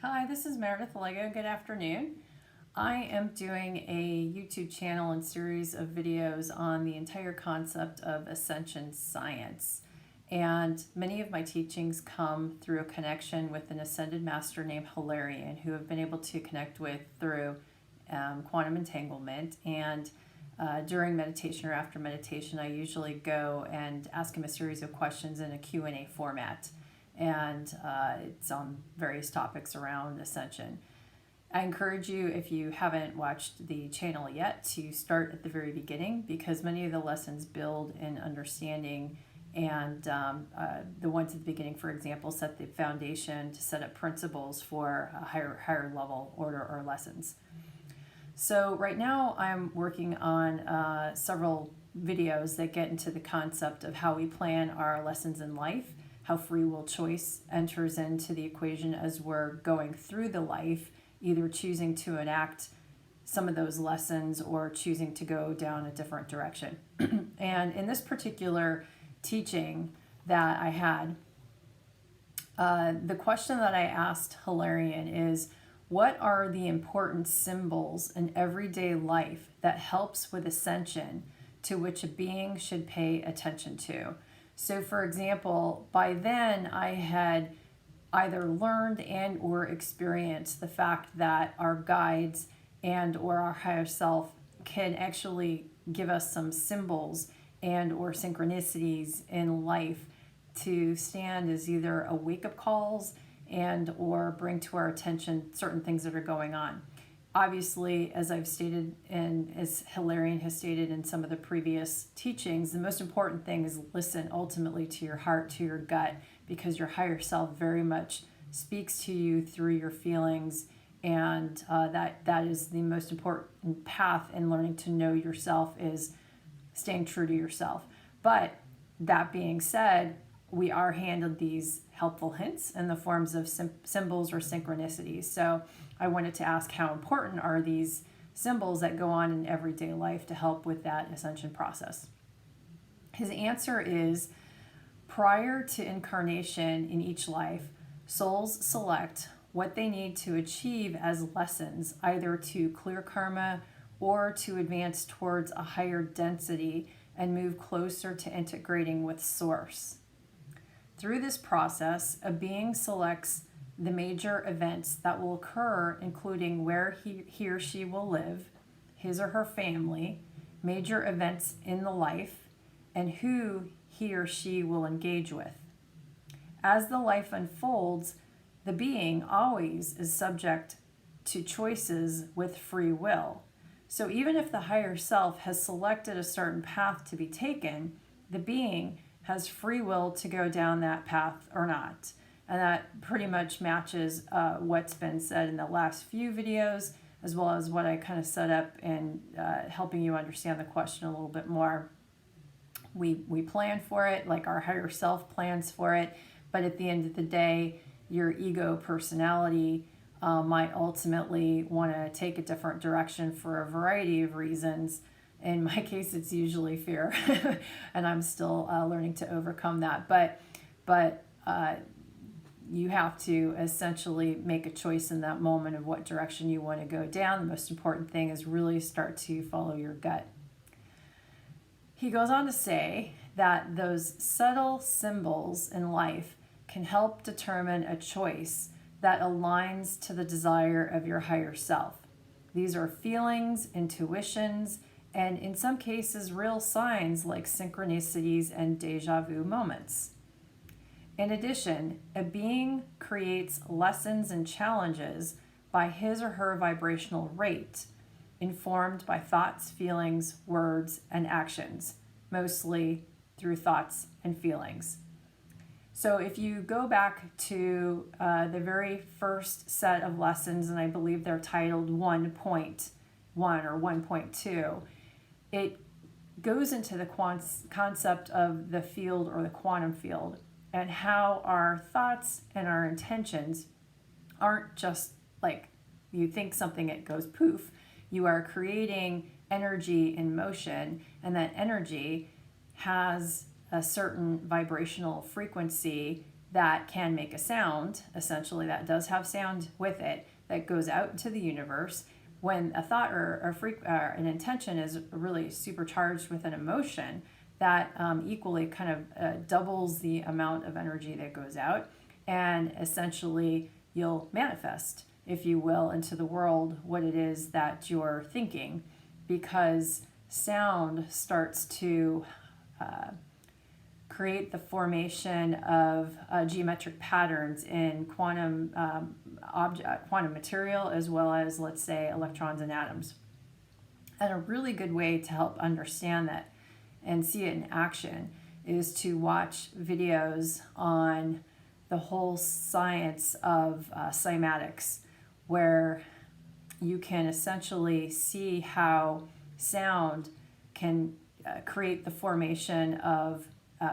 Hi, this is Meredith Lego. Good afternoon. I am doing a YouTube channel and series of videos on the entire concept of Ascension science. And many of my teachings come through a connection with an ascended master named Hilarion, who I've been able to connect with through quantum entanglement. And during meditation or after meditation, I usually go and ask him a series of questions in a Q&A format, and it's on various topics around Ascension. I encourage you, if you haven't watched the channel yet, to start at the very beginning, because many of the lessons build in understanding, and the ones at the beginning, for example, set the foundation to set up principles for a higher level order or lessons. So right now I'm working on several videos that get into the concept of how we plan our lessons in life, how free will choice enters into the equation as we're going through the life, either choosing to enact some of those lessons or choosing to go down a different direction. And in this particular teaching that I had, the question that I asked Hilarion is, what are the important symbols in everyday life that helps with ascension to which a being should pay attention to? So for example, by then I had either learned and or experienced the fact that our guides and or our higher self can actually give us some symbols and or synchronicities in life to stand as either a wake-up calls and or bring to our attention certain things that are going on. Obviously, as I've stated and as Hilarion has stated in some of the previous teachings, the most important thing is listen ultimately to your heart, to your gut, because your higher self very much speaks to you through your feelings, and that is the most important path in learning to know yourself, is staying true to yourself. But that being said, we are handed these helpful hints in the forms of symbols or synchronicities. So I wanted to ask, how important are these symbols that go on in everyday life to help with that ascension process? His answer is, prior to incarnation in each life, souls select what they need to achieve as lessons, either to clear karma or to advance towards a higher density and move closer to integrating with Source. Through this process, a being selects the major events that will occur, including where he or she will live, his or her family, major events in the life, and who he or she will engage with. As the life unfolds, the being always is subject to choices with free will. So even if the higher self has selected a certain path to be taken, the being has free will to go down that path or not. And that pretty much matches what's been said in the last few videos, as well as what I kind of set up in helping you understand the question a little bit more. We plan for it, like our higher self plans for it, but at the end of the day, your ego personality might ultimately want to take a different direction for a variety of reasons. In my case, it's usually fear, and I'm still learning to overcome that. But you have to essentially make a choice in that moment of what direction you want to go down. The most important thing is really start to follow your gut. He goes on to say that those subtle symbols in life can help determine a choice that aligns to the desire of your higher self. These are feelings, intuitions, and in some cases, real signs like synchronicities and deja vu moments. In addition, a being creates lessons and challenges by his or her vibrational rate, informed by thoughts, feelings, words, and actions, mostly through thoughts and feelings. So if you go back to the very first set of lessons, and I believe they're titled 1.1 or 1.2, it goes into the concept of the field or the quantum field, and how our thoughts and our intentions aren't just like you think something, it goes poof. You are creating energy in motion, and that energy has a certain vibrational frequency that can make a sound, essentially, that does have sound with it, that goes out into the universe. When a thought or an intention is really supercharged with an emotion, that equally kind of doubles the amount of energy that goes out. And essentially, you'll manifest, if you will, into the world what it is that you're thinking, because sound starts to create the formation of geometric patterns in quantum material, as well as, let's say, electrons and atoms. And a really good way to help understand that and see it in action is to watch videos on the whole science of cymatics, where you can essentially see how sound can create the formation of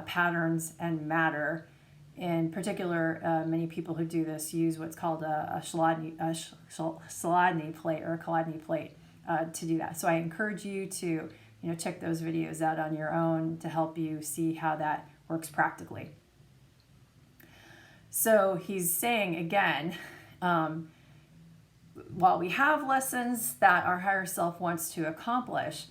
patterns and matter. In particular, many people who do this use what's called a Chladni plate or a Chladni plate to do that. So I encourage you to check those videos out on your own to help you see how that works practically. So he's saying again, while we have lessons that our higher self wants to accomplish,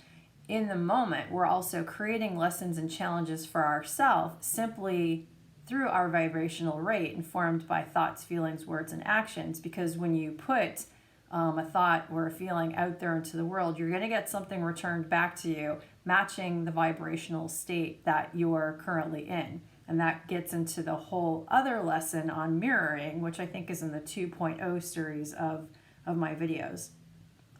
in the moment, we're also creating lessons and challenges for ourselves simply through our vibrational rate, informed by thoughts, feelings, words, and actions. Because when you put a thought or a feeling out there into the world, you're going to get something returned back to you matching the vibrational state that you're currently in. And that gets into the whole other lesson on mirroring, which I think is in the 2.0 series of my videos.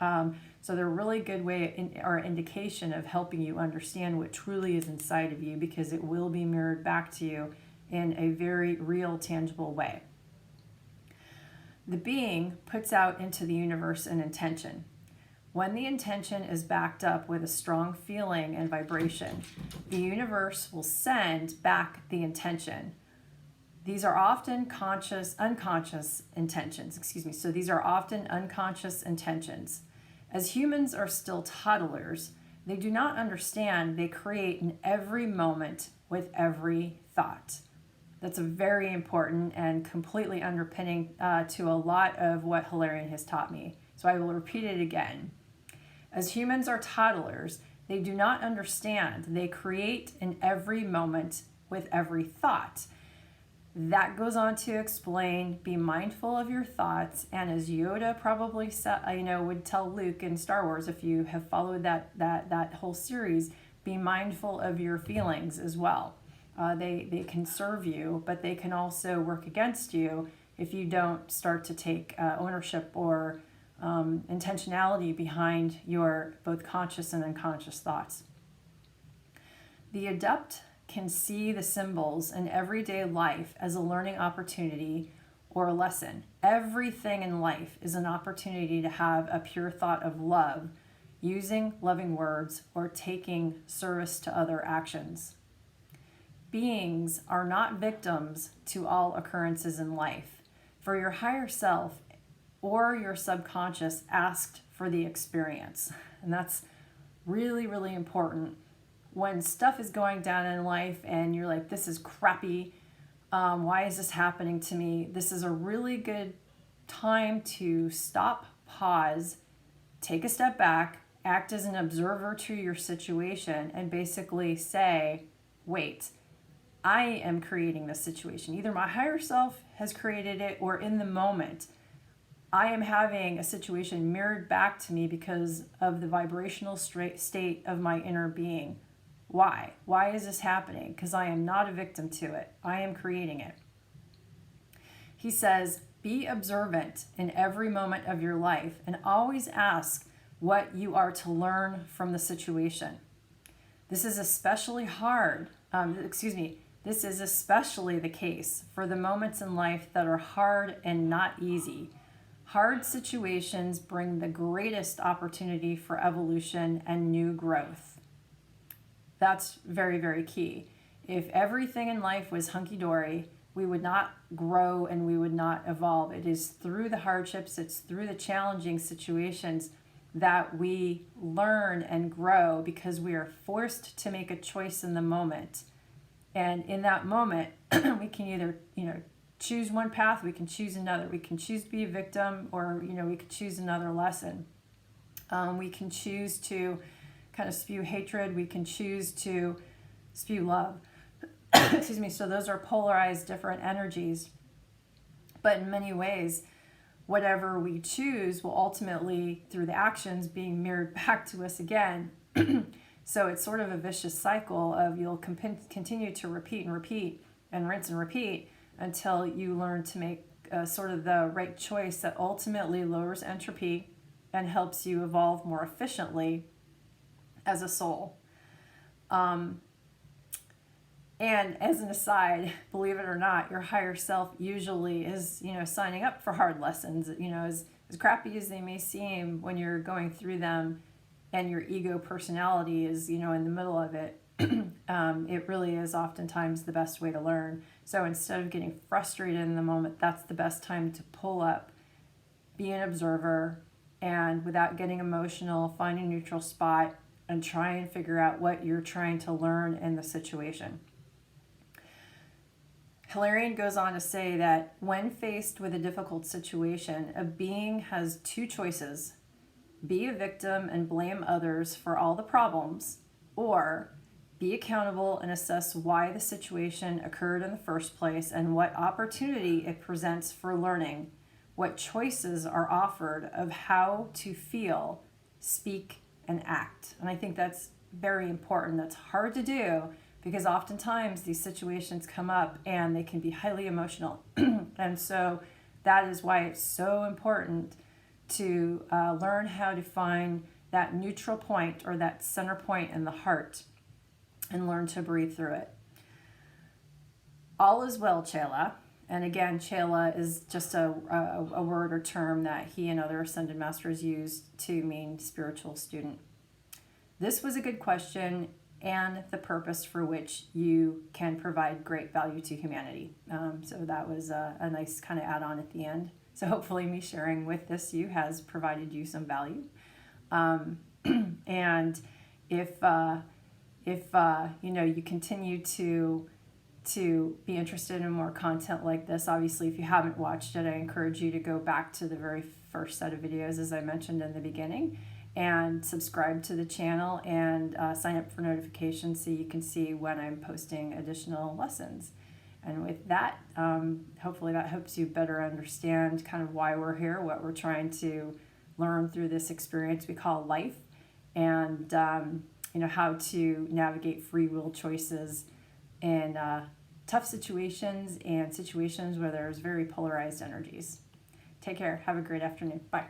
So they're a really good way or indication of helping you understand what truly is inside of you, because it will be mirrored back to you in a very real, tangible way. The being puts out into the universe an intention. When the intention is backed up with a strong feeling and vibration, the universe will send back the intention. These are often unconscious intentions. So these are often unconscious intentions. As humans are still toddlers, they do not understand they create in every moment with every thought. That's a very important and completely underpinning to a lot of what Hilarion has taught me. So I will repeat it again. As humans are toddlers, they do not understand they create in every moment with every thought. That goes on to explain, be mindful of your thoughts, and as Yoda probably would tell Luke in Star Wars, if you have followed that whole series, be mindful of your feelings as well. They can serve you, but they can also work against you if you don't start to take ownership or intentionality behind your both conscious and unconscious thoughts. The adept can see the symbols in everyday life as a learning opportunity or a lesson. Everything in life is an opportunity to have a pure thought of love, using loving words, or taking service to other actions. Beings are not victims to all occurrences in life, for your higher self or your subconscious asked for the experience. And that's really, really important. When stuff is going down in life and you're like, this is crappy, why is this happening to me? This is a really good time to stop, pause, take a step back, act as an observer to your situation, and basically say, wait, I am creating this situation. Either my higher self has created it, or in the moment, I am having a situation mirrored back to me because of the vibrational state of my inner being. Why? Why is this happening? Because I am not a victim to it. I am creating it. He says, be observant in every moment of your life and always ask what you are to learn from the situation. This is especially this is especially the case for the moments in life that are hard and not easy. Hard situations bring the greatest opportunity for evolution and new growth. That's very, very key. If everything in life was hunky-dory, we would not grow and we would not evolve. It is through the hardships, it's through the challenging situations that we learn and grow, because we are forced to make a choice in the moment. And in that moment, We can either, choose one path, we can choose another. We can choose to be a victim, or, we could choose another lesson. We can choose to kind of spew hatred. We can choose to spew love. Excuse me. So those are polarized different energies. But in many ways, whatever we choose will ultimately, through the actions, being mirrored back to us again. So it's sort of a vicious cycle of you'll continue to repeat and repeat and rinse and repeat until you learn to make sort of the right choice that ultimately lowers entropy and helps you evolve more efficiently as a soul. And as an aside, believe it or not, your higher self usually is, signing up for hard lessons, as crappy as they may seem when you're going through them and your ego personality is, in the middle of it. It really is oftentimes the best way to learn. So instead of getting frustrated in the moment, that's the best time to pull up, be an observer, and without getting emotional, find a neutral spot and try and figure out what you're trying to learn in the situation. Hilarion goes on to say that when faced with a difficult situation, a being has two choices: be a victim and blame others for all the problems, or be accountable and assess why the situation occurred in the first place and what opportunity it presents for learning, what choices are offered of how to feel, speak, and act. And I think that's very important. That's hard to do because oftentimes these situations come up and they can be highly emotional. And so that is why it's so important to learn how to find that neutral point or that center point in the heart and learn to breathe through it. All is well, Chela. And again, Chela is just a word or term that he and other ascended masters used to mean spiritual student. This was a good question and the purpose for which you can provide great value to humanity. So that was a nice kind of add-on at the end. So hopefully me sharing with you has provided you some value. And if you continue to be interested in more content like this, obviously if you haven't watched it, I encourage you to go back to the very first set of videos as I mentioned in the beginning and subscribe to the channel and sign up for notifications so you can see when I'm posting additional lessons. And with that, hopefully that helps you better understand kind of why we're here, what we're trying to learn through this experience we call life, and how to navigate free will choices in tough situations and situations where there's very polarized energies. Take care. Have a great afternoon. Bye.